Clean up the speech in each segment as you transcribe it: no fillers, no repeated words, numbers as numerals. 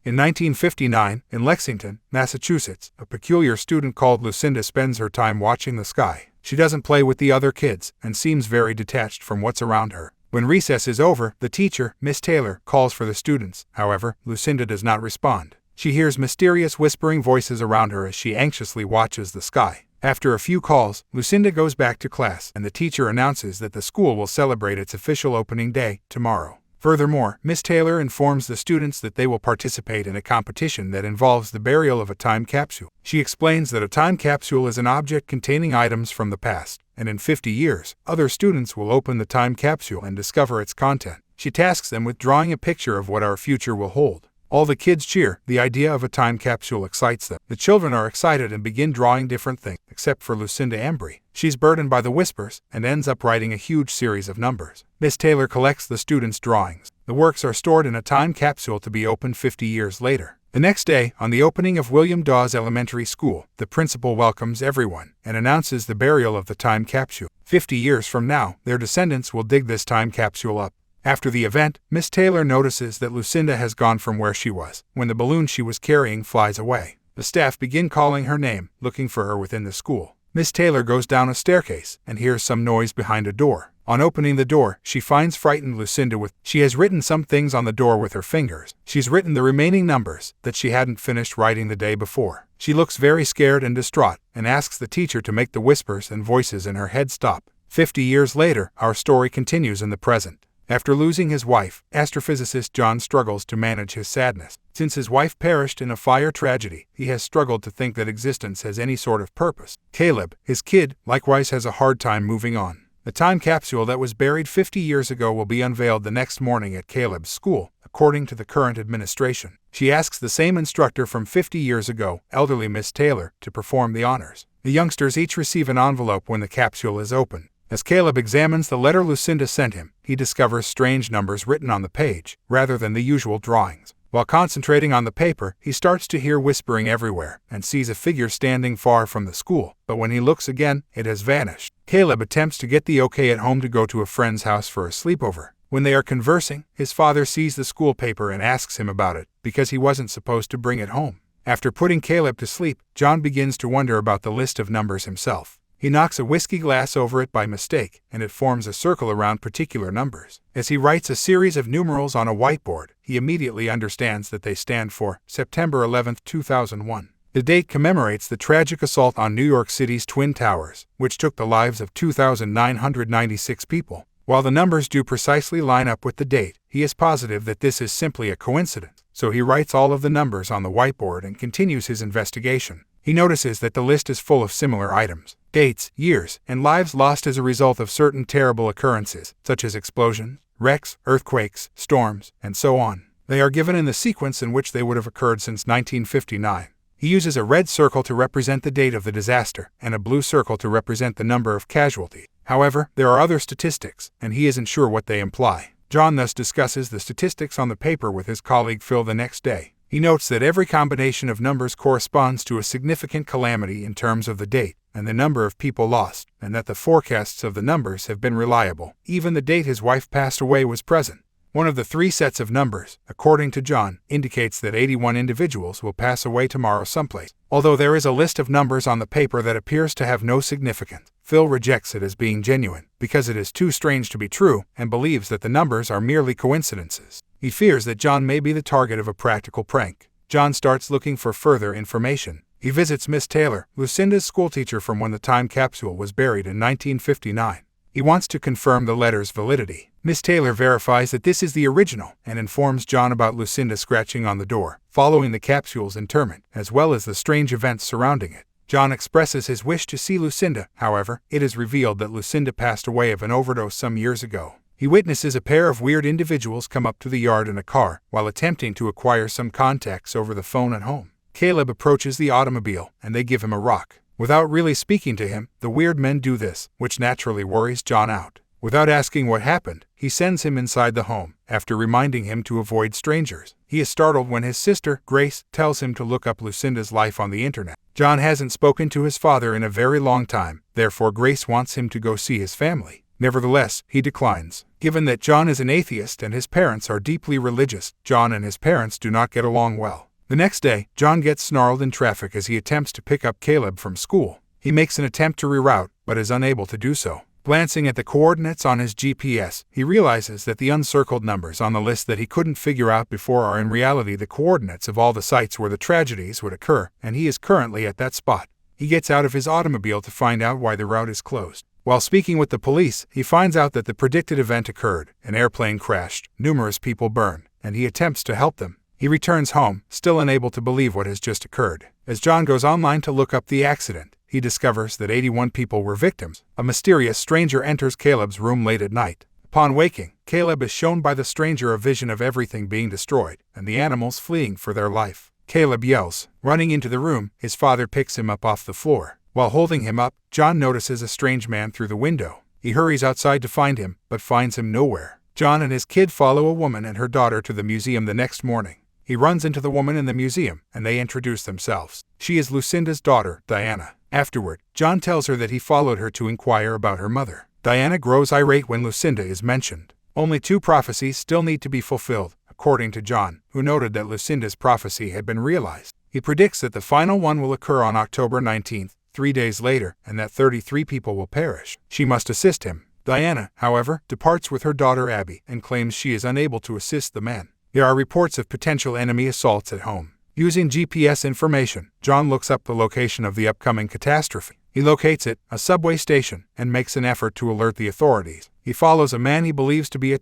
In 1959, in Lexington, Massachusetts, a peculiar student called Lucinda spends her time watching the sky. She doesn't play with the other kids and seems very detached from what's around her. When recess is over, the teacher, Miss Taylor, calls for the students. However, Lucinda does not respond. She hears mysterious whispering voices around her as she anxiously watches the sky. After a few calls, Lucinda goes back to class and the teacher announces that the school will celebrate its official opening day tomorrow. Furthermore, Miss Taylor informs the students that they will participate in a competition that involves the burial of a time capsule. She explains that a time capsule is an object containing items from the past, and in 50 years, other students will open the time capsule and discover its content. She tasks them with drawing a picture of what our future will hold. All the kids cheer. The idea of a time capsule excites them. The children are excited and begin drawing different things, except for Lucinda Embry. She's burdened by the whispers and ends up writing a huge series of numbers. Miss Taylor collects the students' drawings. The works are stored in a time capsule to be opened 50 years later. The next day, on the opening of William Dawes Elementary School, the principal welcomes everyone and announces the burial of the time capsule. 50 years from now, their descendants will dig this time capsule up. After the event, Miss Taylor notices that Lucinda has gone from where she was when the balloon she was carrying flies away. The staff begin calling her name, looking for her within the school. Miss Taylor goes down a staircase and hears some noise behind a door. On opening the door, she finds frightened Lucinda she has written some things on the door with her fingers. She's written the remaining numbers that she hadn't finished writing the day before. She looks very scared and distraught and asks the teacher to make the whispers and voices in her head stop. 50 years later, our story continues in the present. After losing his wife, astrophysicist John struggles to manage his sadness. Since his wife perished in a fire tragedy, he has struggled to think that existence has any sort of purpose. Caleb, his kid, likewise has a hard time moving on. The time capsule that was buried 50 years ago will be unveiled the next morning at Caleb's school, according to the current administration. She asks the same instructor from 50 years ago, elderly Miss Taylor, to perform the honors. The youngsters each receive an envelope when the capsule is opened. As Caleb examines the letter Lucinda sent him, he discovers strange numbers written on the page, rather than the usual drawings. While concentrating on the paper, he starts to hear whispering everywhere, and sees a figure standing far from the school, but when he looks again, it has vanished. Caleb attempts to get the okay at home to go to a friend's house for a sleepover. When they are conversing, his father sees the school paper and asks him about it, because he wasn't supposed to bring it home. After putting Caleb to sleep, John begins to wonder about the list of numbers himself. He knocks a whiskey glass over it by mistake, and it forms a circle around particular numbers. As he writes a series of numerals on a whiteboard, he immediately understands that they stand for September 11, 2001. The date commemorates the tragic assault on New York City's Twin Towers, which took the lives of 2,996 people. While the numbers do precisely line up with the date, he is positive that this is simply a coincidence, so he writes all of the numbers on the whiteboard and continues his investigation. He notices that the list is full of similar items, dates, years, and lives lost as a result of certain terrible occurrences, such as explosions, wrecks, earthquakes, storms, and so on. They are given in the sequence in which they would have occurred since 1959. He uses a red circle to represent the date of the disaster, and a blue circle to represent the number of casualties. However, there are other statistics, and he isn't sure what they imply. John thus discusses the statistics on the paper with his colleague Phil the next day. He notes that every combination of numbers corresponds to a significant calamity in terms of the date and the number of people lost, and that the forecasts of the numbers have been reliable. Even the date his wife passed away was present. One of the three sets of numbers, according to John, indicates that 81 individuals will pass away tomorrow someplace. Although there is a list of numbers on the paper that appears to have no significance, Phil rejects it as being genuine, because it is too strange to be true, and believes that the numbers are merely coincidences. He fears that John may be the target of a practical prank. John starts looking for further information. He visits Miss Taylor, Lucinda's schoolteacher from when the time capsule was buried in 1959. He wants to confirm the letter's validity. Miss Taylor verifies that this is the original and informs John about Lucinda scratching on the door, following the capsule's interment, as well as the strange events surrounding it. John expresses his wish to see Lucinda. However, it is revealed that Lucinda passed away of an overdose some years ago. He witnesses a pair of weird individuals come up to the yard in a car while attempting to acquire some contacts over the phone at home. Caleb approaches the automobile and they give him a rock. Without really speaking to him, the weird men do this, which naturally worries John out. Without asking what happened, he sends him inside the home, after reminding him to avoid strangers. He is startled when his sister, Grace, tells him to look up Lucinda's life on the internet. John hasn't spoken to his father in a very long time, therefore Grace wants him to go see his family. Nevertheless, he declines. Given that John is an atheist and his parents are deeply religious, John and his parents do not get along well. The next day, John gets snarled in traffic as he attempts to pick up Caleb from school. He makes an attempt to reroute, but is unable to do so. Glancing at the coordinates on his GPS, he realizes that the uncircled numbers on the list that he couldn't figure out before are in reality the coordinates of all the sites where the tragedies would occur, and he is currently at that spot. He gets out of his automobile to find out why the route is closed. While speaking with the police, he finds out that the predicted event occurred. An airplane crashed, numerous people burned, and he attempts to help them. He returns home, still unable to believe what has just occurred. As John goes online to look up the accident, he discovers that 81 people were victims. A mysterious stranger enters Caleb's room late at night. Upon waking, Caleb is shown by the stranger a vision of everything being destroyed, and the animals fleeing for their life. Caleb yells. Running into the room, his father picks him up off the floor. While holding him up, John notices a strange man through the window. He hurries outside to find him, but finds him nowhere. John and his kid follow a woman and her daughter to the museum the next morning. He runs into the woman in the museum, and they introduce themselves. She is Lucinda's daughter, Diana. Afterward, John tells her that he followed her to inquire about her mother. Diana grows irate when Lucinda is mentioned. Only 2 prophecies still need to be fulfilled, according to John, who noted that Lucinda's prophecy had been realized. He predicts that the final one will occur on October 19th, 3 days later, and that 33 people will perish. She must assist him. Diana, however, departs with her daughter Abby and claims she is unable to assist the man. There are reports of potential enemy assaults at home. Using GPS information, John looks up the location of the upcoming catastrophe. He locates it, a subway station, and makes an effort to alert the authorities. He follows a man he believes to be a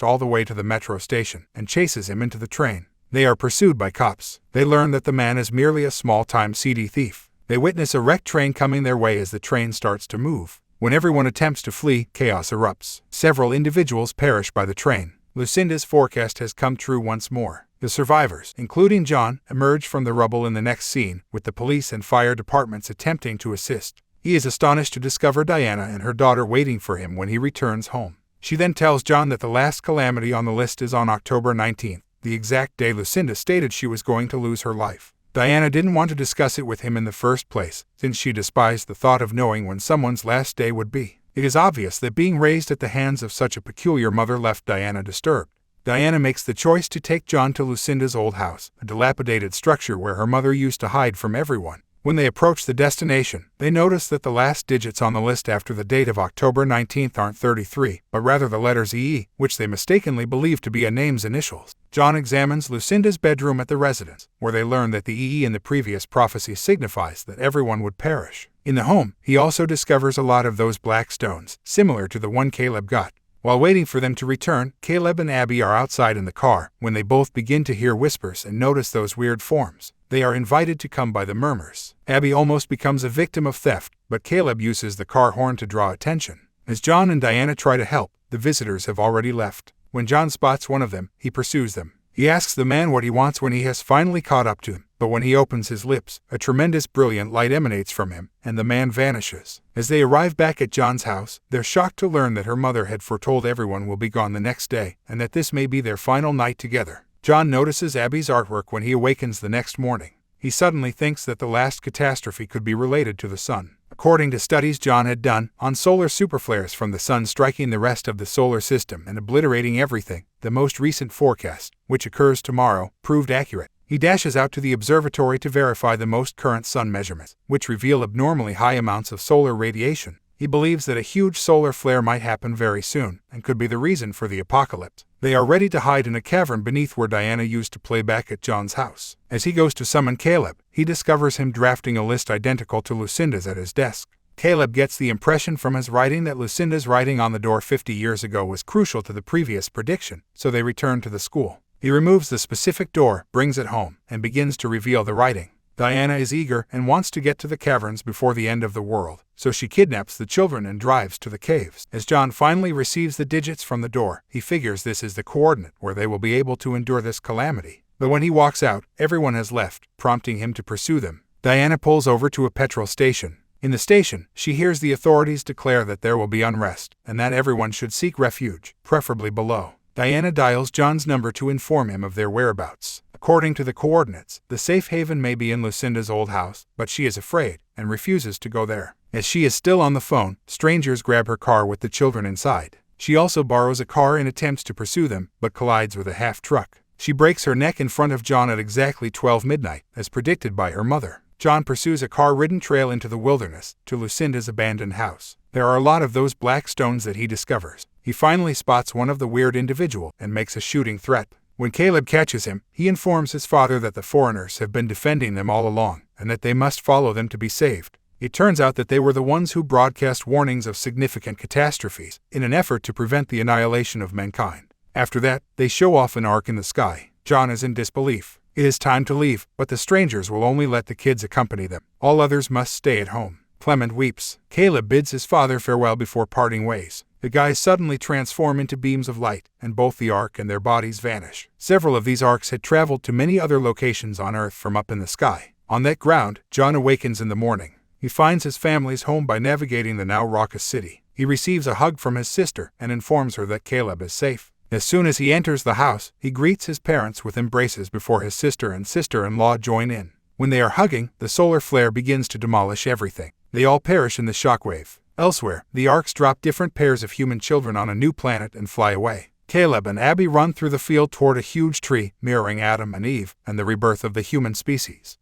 all the way to the metro station and chases him into the train. They are pursued by cops. They learn that the man is merely a small-time CD thief. They witness a wrecked train coming their way as the train starts to move. When everyone attempts to flee, chaos erupts. Several individuals perish by the train. Lucinda's forecast has come true once more. The survivors, including John, emerge from the rubble in the next scene, with the police and fire departments attempting to assist. He is astonished to discover Diana and her daughter waiting for him when he returns home. She then tells John that the last calamity on the list is on October 19th, the exact day Lucinda stated she was going to lose her life. Diana didn't want to discuss it with him in the first place, since she despised the thought of knowing when someone's last day would be. It is obvious that being raised at the hands of such a peculiar mother left Diana disturbed. Diana makes the choice to take John to Lucinda's old house, a dilapidated structure where her mother used to hide from everyone. When they approach the destination, they notice that the last digits on the list after the date of October 19th aren't 33, but rather the letters EE, which they mistakenly believe to be a name's initials. John examines Lucinda's bedroom at the residence, where they learn that the EE in the previous prophecy signifies that everyone would perish. In the home, he also discovers a lot of those black stones, similar to the one Caleb got. While waiting for them to return, Caleb and Abby are outside in the car when they both begin to hear whispers and notice those weird forms. They are invited to come by the murmurs. Abby almost becomes a victim of theft, but Caleb uses the car horn to draw attention. As John and Diana try to help, the visitors have already left. When John spots one of them, he pursues them. He asks the man what he wants when he has finally caught up to him, but when he opens his lips, a tremendous brilliant light emanates from him, and the man vanishes. As they arrive back at John's house, they're shocked to learn that her mother had foretold everyone will be gone the next day, and that this may be their final night together. John notices Abby's artwork when he awakens the next morning. He suddenly thinks that the last catastrophe could be related to the sun. According to studies John had done on solar superflares from the sun striking the rest of the solar system and obliterating everything, the most recent forecast, which occurs tomorrow, proved accurate. He dashes out to the observatory to verify the most current sun measurements, which reveal abnormally high amounts of solar radiation. He believes that a huge solar flare might happen very soon, and could be the reason for the apocalypse. They are ready to hide in a cavern beneath where Diana used to play back at John's house. As he goes to summon Caleb, he discovers him drafting a list identical to Lucinda's at his desk. Caleb gets the impression from his writing that Lucinda's writing on the door 50 years ago was crucial to the previous prediction, so they return to the school. He removes the specific door, brings it home, and begins to reveal the writing. Diana is eager and wants to get to the caverns before the end of the world, so she kidnaps the children and drives to the caves. As John finally receives the digits from the door, he figures this is the coordinate where they will be able to endure this calamity. But when he walks out, everyone has left, prompting him to pursue them. Diana pulls over to a petrol station. In the station, she hears the authorities declare that there will be unrest, and that everyone should seek refuge, preferably below. Diana dials John's number to inform him of their whereabouts. According to the coordinates, the safe haven may be in Lucinda's old house, but she is afraid and refuses to go there. As she is still on the phone, strangers grab her car with the children inside. She also borrows a car and attempts to pursue them, but collides with a half-truck. She breaks her neck in front of John at exactly 12 midnight, as predicted by her mother. John pursues a car-ridden trail into the wilderness, to Lucinda's abandoned house. There are a lot of those black stones that he discovers. He finally spots one of the weird individual and makes a shooting threat. When Caleb catches him, he informs his father that the foreigners have been defending them all along, and that they must follow them to be saved. It turns out that they were the ones who broadcast warnings of significant catastrophes, in an effort to prevent the annihilation of mankind. After that, they show off an ark in the sky. John is in disbelief. It is time to leave, but the strangers will only let the kids accompany them. All others must stay at home. Clement weeps. Caleb bids his father farewell before parting ways. The guys suddenly transform into beams of light, and both the ark and their bodies vanish. Several of these arks had traveled to many other locations on Earth from up in the sky. On that ground, John awakens in the morning. He finds his family's home by navigating the now raucous city. He receives a hug from his sister and informs her that Caleb is safe. As soon as he enters the house, he greets his parents with embraces before his sister and sister-in-law join in. When they are hugging, the solar flare begins to demolish everything. They all perish in the shockwave. Elsewhere, the arks drop different pairs of human children on a new planet and fly away. Caleb and Abby run through the field toward a huge tree, mirroring Adam and Eve and the rebirth of the human species.